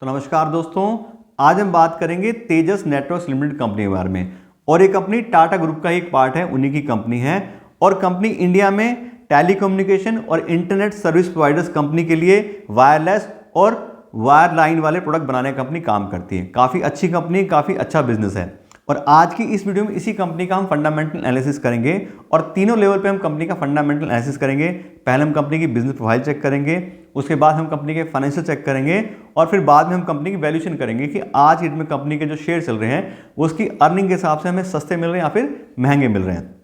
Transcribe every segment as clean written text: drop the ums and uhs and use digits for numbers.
तो नमस्कार दोस्तों, आज हम बात करेंगे तेजस नेटवर्क्स लिमिटेड कंपनी के बारे में। और ये कंपनी टाटा ग्रुप का एक पार्ट है, उन्हीं की कंपनी है। और कंपनी इंडिया में टेलीकम्युनिकेशन और इंटरनेट सर्विस प्रोवाइडर्स कंपनी के लिए वायरलेस और वायर लाइन वाले प्रोडक्ट बनाने की कंपनी काम करती है। काफ़ी अच्छी कंपनी, काफ़ी अच्छा बिजनेस है। और आज की इस वीडियो में इसी कंपनी का हम फंडामेंटल एनालिसिस करेंगे और तीनों लेवल पे हम कंपनी का फंडामेंटल एनालिसिस करेंगे। पहले हम कंपनी की बिजनेस प्रोफाइल चेक करेंगे, उसके बाद हम कंपनी के फाइनेंशियल चेक करेंगे और फिर बाद में हम कंपनी की वैल्यूएशन करेंगे कि आज की डेट में कंपनी के जो शेयर चल रहे हैं वो उसकी अर्निंग के हिसाब से हमें सस्ते मिल रहे हैं या फिर महंगे मिल रहे हैं।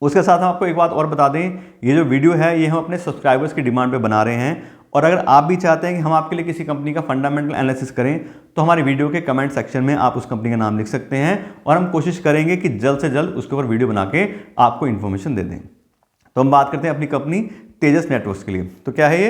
उसके साथ हम आपको एक बात और बता दें, ये जो वीडियो है ये हम अपने सब्सक्राइबर्स की डिमांड पे बना रहे हैं। और अगर आप भी चाहते हैं कि हम आपके लिए किसी कंपनी का फंडामेंटल एनालिसिस करें तो हमारी वीडियो के कमेंट सेक्शन में आप उस कंपनी का नाम लिख सकते हैं और हम कोशिश करेंगे कि जल्द से जल्द उसके ऊपर वीडियो बना के आपको इन्फॉर्मेशन दे दें। तो हम बात करते हैं अपनी कंपनी तेजस नेटवर्क्स के लिए। तो क्या है ये?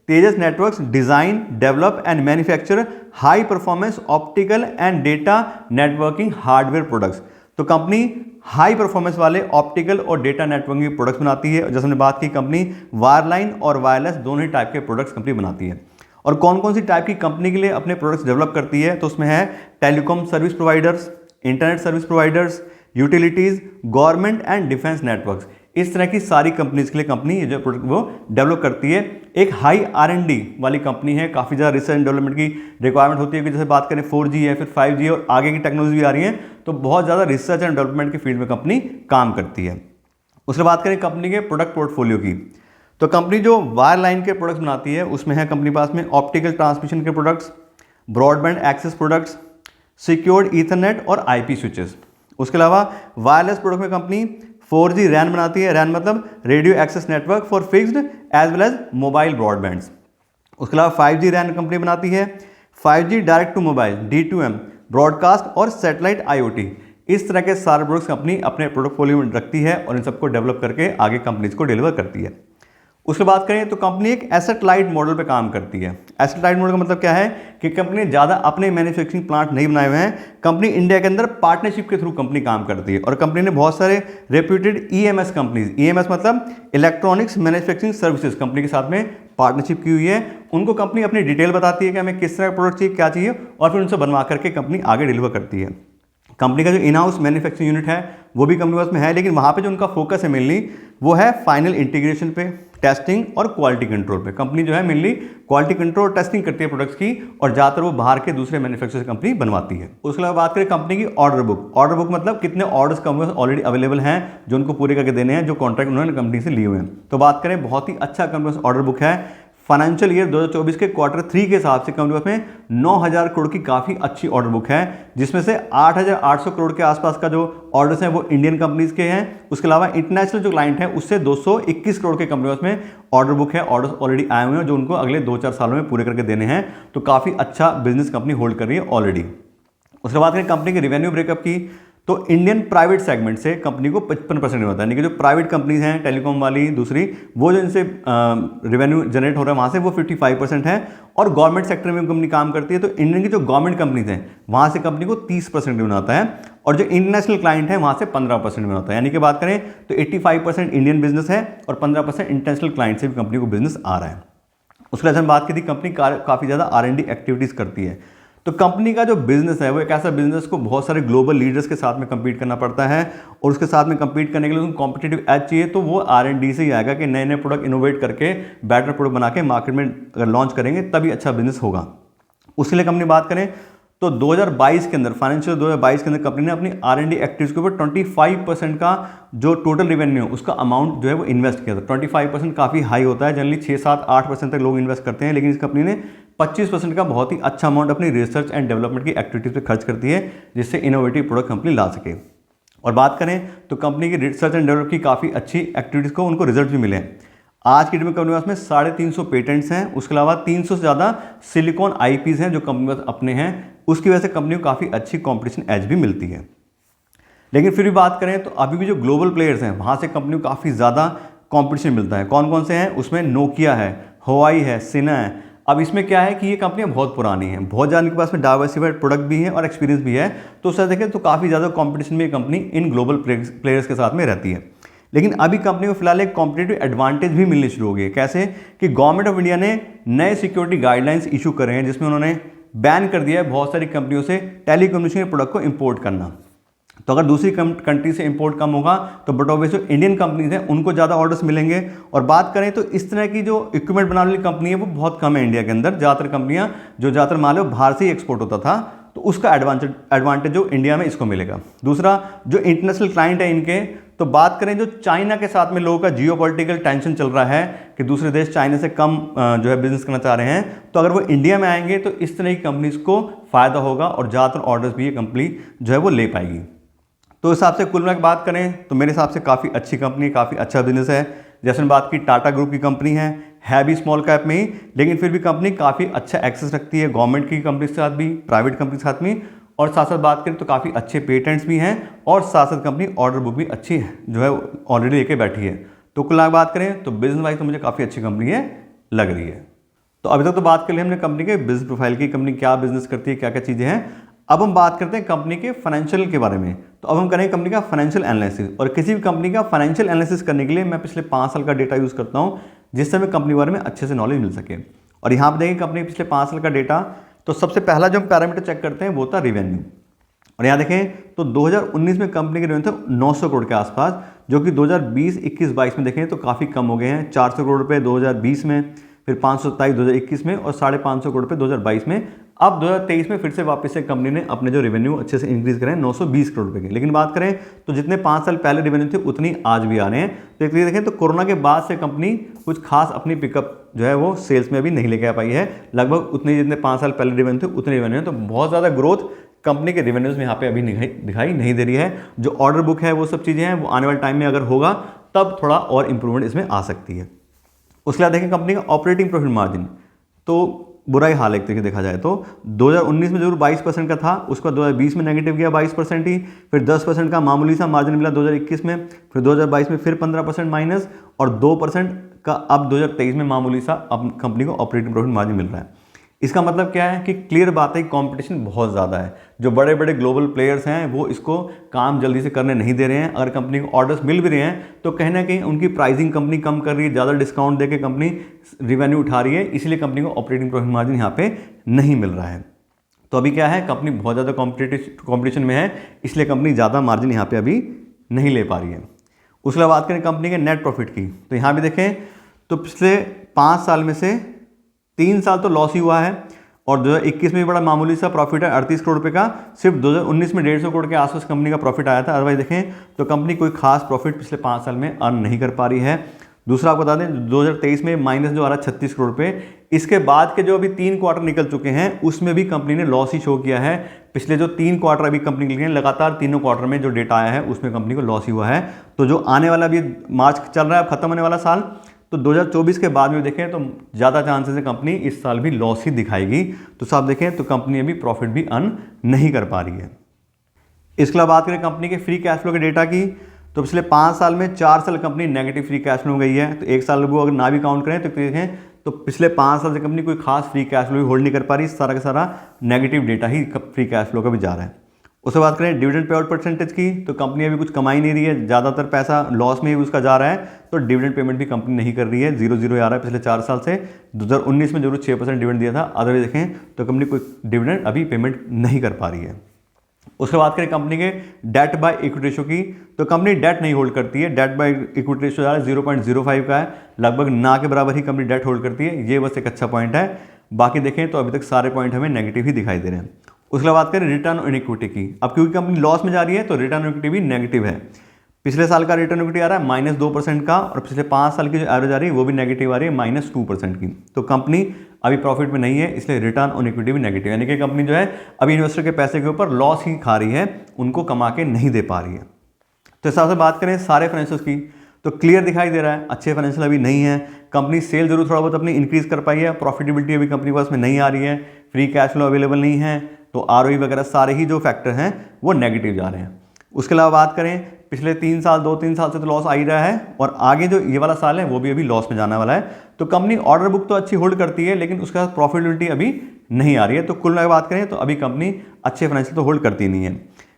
Tejas networks design, develop and manufacture high performance optical and data networking hardware products. तो कंपनी हाई परफॉर्मेंस वाले ऑप्टिकल और डेटा नेटवर्किंग प्रोडक्ट्स बनाती है। जैसे हमने बात की, कंपनी वायरलाइन और वायरलेस दोनों ही टाइप के प्रोडक्ट्स कंपनी बनाती है। और कौन कौन सी टाइप की कंपनी के लिए अपने प्रोडक्ट्स डेवलप करती है? तो उसमें है telecom service providers, internet service providers, utilities, government and defence networks. इस तरह की सारी कंपनीज के लिए कंपनी ये जो प्रोडक्ट वो डेवलप करती है। एक हाई R&D वाली कंपनी है, काफ़ी ज़्यादा रिसर्च एंड डेवलपमेंट की रिक्वायरमेंट होती है कि जैसे बात करें 4G है, फिर 5G और आगे की टेक्नोलॉजी भी आ रही है, तो बहुत ज़्यादा रिसर्च एंड डेवलपमेंट की फील्ड में कंपनी काम करती है। उसके बात करें कंपनी के प्रोडक्ट पोर्टफोलियो की, तो कंपनी जो वायर लाइन के प्रोडक्ट्स बनाती है उसमें है कंपनी पास में ऑप्टिकल ट्रांसमिशन के products, broadband access products, secured ethernet और IP स्विचेस। उसके अलावा वायरलेस प्रोडक्ट में कंपनी 4G रैन बनाती है। रैन मतलब radio access network for fixed as well as mobile broadbands. उसके अलावा 5G रैन कंपनी बनाती है। 5G direct to mobile, D2M, broadcast और सैटेलाइट IoT। इस तरह के सारे प्रोडक्ट्स कंपनी अपने पोर्टफोलियो में रखती है और इन सबको डेवलप करके आगे कंपनीज को डिलीवर करती है। उसके बात करें तो कंपनी एक एसेट लाइट मॉडल पे काम करती है। एसेट लाइट मॉडल का मतलब क्या है कि कंपनी ज़्यादा अपने मैन्युफैक्चरिंग प्लांट नहीं बनाए हुए हैं। कंपनी इंडिया के अंदर पार्टनरशिप के थ्रू कंपनी काम करती है और कंपनी ने बहुत सारे रेप्यूटेड EMS कंपनीज, EMS मतलब इलेक्ट्रॉनिक्स मैन्युफैक्चरिंग सर्विसेज, कंपनी के साथ में पार्टनरशिप की हुई है। उनको कंपनी अपनी डिटेल बताती है कि हमें किस तरह का प्रोडक्ट चाहिए, क्या चाहिए, और फिर उनसे बनवा करके कंपनी आगे डिलीवर करती है। कंपनी का जो इन हाउस मैन्युफैक्चरिंग यूनिट है वो भी कंपनी पास में है, लेकिन वहाँ पे जो उनका फोकस है मेनली वो है फाइनल इंटीग्रेशन पे, टेस्टिंग और क्वालिटी कंट्रोल पे। कंपनी जो है मेनली क्वालिटी कंट्रोल और टेस्टिंग करती है प्रोडक्ट्स की, और ज़्यादातर वो बाहर के दूसरे मैन्युफैक्चरर कंपनी बनवाती है। उसके अलावा बात करें कंपनी की ऑर्डर बुक। ऑर्डर बुक मतलब कितने ऑर्डर्स कंपनी ऑलरेडी अवेलेबल हैं जो उनको पूरे करके देने हैं, जो कॉन्ट्रैक्ट उन्होंने कंपनी से लिए हुए हैं। तो बात करें, बहुत ही अच्छा कंपनी ऑर्डर बुक है। फाइनेंशियल ईयर 2024 के Q3 के हिसाब से कंपनी में 9,000 करोड़ की काफ़ी अच्छी ऑर्डर बुक है, जिसमें से 8,800 करोड़ के आसपास का जो ऑर्डर्स हैं वो इंडियन कंपनीज के हैं। उसके अलावा इंटरनेशनल जो क्लाइंट है उससे 221 करोड़ के कंपनी में ऑर्डर बुक है। ऑर्डर्स ऑलरेडी आए हुए हैं जो उनको अगले 2-4 सालों में पूरे करके देने हैं। तो काफ़ी अच्छा बिजनेस कंपनी होल्ड कर रही है ऑलरेडी। उसके बाद करें कंपनी के रेवेन्यू ब्रेकअप की, तो इंडियन प्राइवेट सेगमेंट से कंपनी को 55% होता है, यानी कि जो प्राइवेट कंपनीज हैं टेलीकॉम वाली दूसरी, वो जो इनसे रेवेन्यू जनरेट हो रहा है वहाँ से वो 55% है। और गवर्नमेंट सेक्टर में कंपनी काम करती है, तो इंडियन की जो गवर्नमेंट कंपनीज हैं वहाँ से कंपनी को 30% में आता है, और जो इंटरनेशनल क्लाइंट है वहाँ से 15% में आता है। यानी कि बात करें तो 85% इंडियन बिजनेस है और 15% इंटरनेशनल क्लाइंट से भी कंपनी को बिजनेस आ रहा है। उसके बाद हम बात की थी, कंपनी काफ़ी ज़्यादा R&D एक्टिविटीज़ करती है। तो कंपनी का जो बिजनेस है वो एक ऐसा बिजनेस को बहुत सारे ग्लोबल लीडर्स के साथ में compete करना पड़ता है, और उसके साथ में compete करने के लिए उनको कॉम्पिटिटिव एज चाहिए। तो वो R&D से ही आएगा कि नए नए प्रोडक्ट इनोवेट करके बेटर प्रोडक्ट बना के मार्केट में अगर लॉन्च करेंगे तभी अच्छा बिजनेस होगा। उसके लिए कंपनी बात करें तो 2022 के अंदर, फाइनेंशियल 2022 के अंदर कंपनी ने अपनी R&D एक्टिविटीज के ऊपर 25% का जो टोटल रेवेन्यू उसका अमाउंट जो है वो इन्वेस्ट किया था। 25% काफ़ी हाई होता है, जनरली 6-7-8% तक लोग इन्वेस्ट करते हैं, लेकिन इस कंपनी ने 25% का बहुत ही अच्छा अमाउंट अपनी रिसर्च एंड डेवलपमेंट की एक्टिविटीज़ पे खर्च करती है, जिससे इनोवेटिव प्रोडक्ट कंपनी ला सके। और बात करें तो कंपनी की रिसर्च एंड डेवलप की काफ़ी अच्छी एक्टिविटीज़ को उनको रिजल्ट भी मिले हैं। आज की डेट में कंपनी के पास में 350 पेटेंट्स हैं। उसके अलावा 300 से ज़्यादा सिलिकॉन IPs हैं जो कंपनी के पास अपने हैं। उसकी वजह से कंपनी को काफ़ी अच्छी कॉम्पिटिशन एज भी मिलती है। लेकिन फिर भी बात करें तो अभी भी जो ग्लोबल प्लेयर्स हैं वहाँ से कंपनी को काफ़ी ज़्यादा कॉम्पिटिशन मिलता है। कौन कौन से हैं? उसमें नोकिया है, हवाई है, सिना है। अब इसमें क्या है कि ये कंपनियां बहुत पुरानी हैं, बहुत ज़्यादा इनके पास में डाइवर्सिफाइड प्रोडक्ट भी है और एक्सपीरियंस भी है। तो उससे देखें तो काफ़ी ज़्यादा कंपटीशन में ये कंपनी इन ग्लोबल प्लेयर्स के साथ में रहती है। लेकिन अभी कंपनी को फिलहाल एक कॉम्पिटिटिव एडवांटेज भी मिलनी शुरू हो गई है। कैसे कि गवर्नमेंट ऑफ इंडिया ने नए सिक्योरिटी गाइडलाइंस इशू करे हैं, जिसमें उन्होंने बैन कर दिया है बहुत सारी कंपनियों से टेलीकम्युनिकेशन के प्रोडक्ट को इंपोर्ट करना। तो अगर दूसरी कंट्री से इंपोर्ट कम होगा तो बट ऑब्वियसली जो इंडियन कंपनीज हैं उनको ज़्यादा ऑर्डर्स मिलेंगे। और बात करें तो इस तरह की जो इक्विपमेंट बनाने वाली कंपनी है वो बहुत कम है इंडिया के अंदर। ज़्यादातर कंपनियां जो ज़्यादातर माल है वो बाहर से ही एक्सपोर्ट होता था, तो उसका एडवांटेज जो इंडिया में इसको मिलेगा। दूसरा जो इंटरनेशनल क्लाइंट है इनके, तो बात करें जो चाइना के साथ में लोगों का जियोपॉलिटिकल टेंशन चल रहा है कि दूसरे देश चाइना से कम जो है बिजनेस करना चाह रहे हैं, तो अगर वो इंडिया में आएंगे तो इस तरह की कंपनीज को फायदा होगा और ज़्यादातर ऑर्डर्स भी ये कंपनी जो है वो ले पाएगी। तो इस हिसाब से कुल मिला के बात करें तो मेरे हिसाब से काफ़ी अच्छी कंपनी, काफ़ी अच्छा बिजनेस है। जैसे मैंने बात की टाटा ग्रुप की कंपनी है भी स्मॉल कैप में ही, लेकिन फिर भी कंपनी काफ़ी अच्छा एक्सेस रखती है गवर्नमेंट की कंपनी के साथ भी, प्राइवेट कंपनी के साथ भी। और साथ साथ बात करें तो काफ़ी अच्छे पेटेंट्स भी हैं और साथ साथ कंपनी ऑर्डर बुक भी अच्छी है जो है ऑलरेडी लेके बैठी है। तो कुल बात करें तो बिजनेस वाइज तो मुझे काफ़ी अच्छी कंपनी है लग रही है। तो अभी तक तो बात कर ली हमने कंपनी के बिजनेस प्रोफाइल की, कंपनी क्या बिजनेस करती है, क्या क्या चीज़ें हैं। अब हम बात करते हैं कंपनी के फाइनेंशियल के बारे में। तो अब हम करेंगे कंपनी का फाइनेंशियल एनालिसिस। और किसी भी कंपनी का फाइनेंशियल एनालिसिस करने के लिए मैं पिछले 5 साल का डेटा यूज़ करता हूँ, जिससे हमें कंपनी के बारे में अच्छे से नॉलेज मिल सके। और यहाँ पर देखें कंपनी पिछले 5 साल का डेटा, तो सबसे पहला जो हम पैरामीटर चेक करते हैं वो था रेवेन्यू। और यहाँ देखें तो 2019 में कंपनी के रेवेन्यू था 900 करोड़ के आसपास, जो कि 2020, 21, 22 में देखें तो काफ़ी कम हो गए हैं। 400 करोड़ रुपये 2020 में, फिर 527 2021 में और 550 करोड़ रुपये 2022 में। अब 2023 में फिर से वापस से कंपनी ने अपने जो रेवेन्यू अच्छे से इंक्रीज करें 920 करोड़ रुपये के। लेकिन बात करें तो जितने 5 साल पहले रेवेन्यू थे उतनी आज भी आ रहे हैं। तो एक देखें तो कोरोना के बाद से कंपनी कुछ खास अपनी पिकअप जो है वो सेल्स में अभी नहीं लेके आ पाई है। लगभग उतने जितने 5 साल पहले रेवेन्यू थे उतने रेवेन्यू है। तो बहुत ज़्यादा ग्रोथ कंपनी के रेवेन्यूज में यहाँ पे अभी दिखाई नहीं दे रही है। जो ऑर्डर बुक है वो सब चीज़ें हैं वो आने वाले टाइम में अगर होगा तब थोड़ा और इंप्रूवमेंट इसमें आ सकती है। उसके बाद देखें कंपनी का ऑपरेटिंग प्रॉफिट मार्जिन, तो बुरा ही हाल एक तरीके देखा जाए तो 2019 में जरूर 22% का था, उसके बाद 2020 में नेगेटिव गया 22% ही, फिर 10% का मामूली सा मार्जिन मिला 2021 में, फिर 2022 में फिर 15% माइनस और 2% का अब 2023 में मामूली सा अब कंपनी को ऑपरेटिंग प्रॉफिट मार्जिन मिल रहा है। इसका मतलब क्या है कि क्लियर बात है कि कंपटीशन बहुत ज़्यादा है। जो बड़े बड़े ग्लोबल प्लेयर्स हैं वो इसको काम जल्दी से करने नहीं दे रहे हैं। अगर कंपनी को ऑर्डर्स मिल भी रहे हैं तो कहीं ना कहीं उनकी प्राइसिंग कंपनी कम कर रही है, ज़्यादा डिस्काउंट देकर कंपनी रिवेन्यू उठा रही है, इसलिए कंपनी को ऑपरेटिंग प्रॉफिट मार्जिन यहाँ पे नहीं मिल रहा है। तो अभी क्या है, कंपनी बहुत ज़्यादा कॉम्पिटिशन में है, इसलिए कंपनी ज़्यादा मार्जिन यहाँ पर अभी नहीं ले पा रही है। उसके बाद बात करें कंपनी के नेट प्रॉफिट की, तो यहाँ भी देखें तो पिछले 5 साल में से 3 साल तो लॉस ही हुआ है और 2021 में भी बड़ा मामूली सा प्रॉफिट है 38 करोड़ रुपए का। सिर्फ 2019 में 150 करोड़ के आसपास कंपनी का प्रॉफिट आया था। अदरवाइज देखें तो कंपनी कोई खास प्रॉफिट पिछले 5 साल में अर्न नहीं कर पा रही है। दूसरा आपको बता दें 2023 में माइनस जो आ रहा है 36 करोड़ रुपये, इसके बाद के जो अभी 3 क्वार्टर निकल चुके हैं उसमें भी कंपनी ने लॉस ही शो किया है। पिछले जो 3 क्वार्टर अभी कंपनी के लिए लगातार तीनों क्वार्टर में जो डेटा आया है उसमें कंपनी को लॉस ही हुआ है। तो जो आने वाला भी मार्च चल रहा है खत्म होने वाला साल, तो 2024 के बाद में देखें तो ज़्यादा चांसेस है कंपनी इस साल भी लॉस ही दिखाएगी। तो साहब देखें तो कंपनी अभी प्रॉफिट भी अर्न नहीं कर पा रही है। इसके अलावा बात करें कंपनी के फ्री कैश फ्लो के डेटा की, तो पिछले 5 साल में 4 साल company negative free cash flow गई है। तो 1 साल वो अगर ना भी काउंट करें तो देखें तो पिछले 5 साल से कंपनी कोई खास फ्री कैश फ्लो भी होल्ड नहीं कर पा रही, सारा का सारा नेगेटिव डेटा ही फ्री कैश फ्लो का भी जा रहा है। उसके बात करें डिविडेंड पे आउट परसेंटेज की, तो कंपनी अभी कुछ कमाई नहीं रही है, ज़्यादातर पैसा लॉस में ही उसका जा रहा है। तो डिविडेंड पेमेंट भी कंपनी नहीं कर रही है, 0-0 आ रहा है पिछले 4 साल से। 2019 में जरूर 6% डिविडेंड दिया था, अदरवाइज देखें तो कंपनी कोई डिविडेंड अभी पेमेंट नहीं कर पा रही है। उसके बाद करें कंपनी के डेट बाय इक्विटी रेशो की, तो कंपनी डेट नहीं होल्ड करती है। डेट बाय इक्विटी रेशो 0.05 का है, लगभग ना के बराबर ही कंपनी डेट होल्ड करती है। ये बस एक अच्छा पॉइंट है। बाकी देखें तो अभी तक सारे पॉइंट हमें नेगेटिव ही दिखाई दे रहे हैं। उसके बाद बात करें रिटर्न ऑन इक्विटी की, अब क्योंकि कंपनी लॉस में जा रही है तो रिटर्न ऑन इक्विटी भी नेगेटिव है। पिछले साल का रिटर्न इक्विटी आ रहा है -2% का और पिछले 5 साल की जो एवरेज आ रही है वो भी नेगेटिव आ रही है -2% की। तो कंपनी अभी प्रॉफिट में नहीं है, इसलिए रिटर्न ऑन इक्विटी भी नेगेटिव, यानी कि कंपनी जो है अभी इन्वेस्टर के पैसे के ऊपर लॉस ही खा रही है, उनको कमा के नहीं दे पा रही है। तो इस हिसाब से बात करें सारे फाइनेंशियल्स की, तो क्लियर दिखाई दे रहा है अच्छे फाइनेंशियल अभी नहीं है। कंपनी सेल जरूर थोड़ा बहुत अपनी इंक्रीज कर पाई है, प्रॉफिटेबिलिटी अभी कंपनी के पास में नहीं आ रही है, फ्री कैश फ्लो अवेलेबल नहीं है, तो आरओई वगैरह सारे ही जो फैक्टर हैं वो नेगेटिव जा रहे हैं। उसके अलावा बात करें पिछले 3 साल 2-3 साल से तो लॉस आ ही रहा है और आगे जो ये वाला साल है वो भी अभी लॉस में जाने वाला है। तो कंपनी ऑर्डर बुक तो अच्छी होल्ड करती है लेकिन उसके साथ प्रॉफिटेबिलिटी अभी नहीं आ रही है। तो कुल मिलाकर बात करें तो अभी कंपनी अच्छे फाइनेंशियल तो होल्ड करती नहीं है।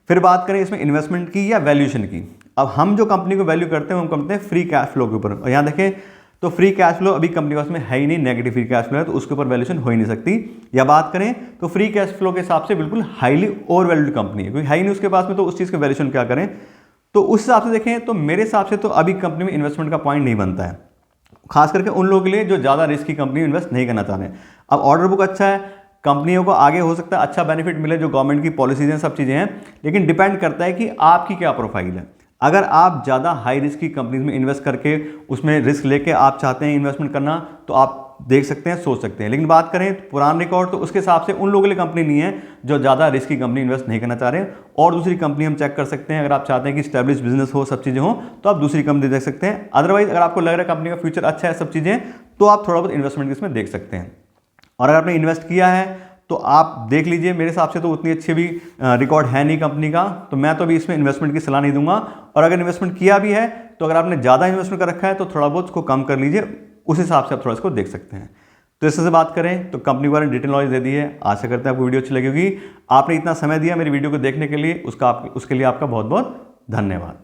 फिर बात करें इसमें इन्वेस्टमेंट की या वैल्यूएशन की, अब हम जो कंपनी को वैल्यू करते हैं हम करते हैं फ्री कैश फ्लो के ऊपर। और यहाँ देखें तो फ्री कैश फ्लो अभी कंपनी के पास में है ही नहीं, नेगेटिव फ्री कैश फ्लो है, तो उसके ऊपर वैल्यूएशन हो ही नहीं सकती। या बात करें तो फ्री कैश फ्लो के हिसाब से बिल्कुल हाईली ओवर वैल्यूड कंपनी है, क्योंकि है ही नहीं उसके पास में, तो उस चीज़ का वैल्यूएशन क्या करें। तो उस हिसाब से देखें तो मेरे हिसाब से तो अभी कंपनी में इन्वेस्टमेंट का पॉइंट नहीं बनता है, खास करके उन लोगों के लिए जो ज़्यादा रिस्क की कंपनी में इन्वेस्ट नहीं करना चाह रहे हैं। अब ऑर्डर बुक अच्छा है, कंपनियों को आगे हो सकता है अच्छा बेनिफिट मिले, जो गवर्नमेंट की पॉलिसीज हैं, सब चीज़ें हैं, लेकिन डिपेंड करता है कि आपकी क्या प्रोफाइल है। अगर आप ज़्यादा हाई रिस्क की कंपनीज में इन्वेस्ट करके उसमें रिस्क लेके आप चाहते हैं इन्वेस्टमेंट करना, तो आप देख सकते हैं, सोच सकते हैं। लेकिन बात करें पुराना रिकॉर्ड, तो उसके हिसाब से उन लोगों के लिए कंपनी नहीं है जो ज़्यादा रिस्क की कंपनी इन्वेस्ट नहीं करना चाह रहे हैं। और दूसरी कंपनी हम चेक कर सकते हैं, अगर आप चाहते हैं कि स्टैब्लिश बिजनेस हो, सब चीज़ें हो, तो आप दूसरी कंपनी देख सकते हैं। अदरवाइज अगर आपको लग रहा है कंपनी का फ्यूचर अच्छा है, सब चीज़ें, तो आप थोड़ा बहुत इन्वेस्टमेंट इसमें देख सकते हैं। और अगर आपने इन्वेस्ट किया है तो आप देख लीजिए, मेरे हिसाब से तो उतनी अच्छी भी रिकॉर्ड है नहीं कंपनी का, तो मैं तो अभी इसमें इन्वेस्टमेंट की सलाह नहीं दूंगा। और अगर इन्वेस्टमेंट किया भी है, तो अगर आपने ज़्यादा इन्वेस्टमेंट कर रखा है तो थोड़ा बहुत उसको कम कर लीजिए, उस हिसाब से आप थोड़ा इसको देख सकते हैं। तो इससे बात करें तो कंपनी के बारे में डिटेल नॉलेज दे दी है। आशा करते हैं आपको वीडियो अच्छी लगी होगी। आपने इतना समय दिया मेरी वीडियो को देखने के लिए, उसके लिए आपका बहुत बहुत धन्यवाद।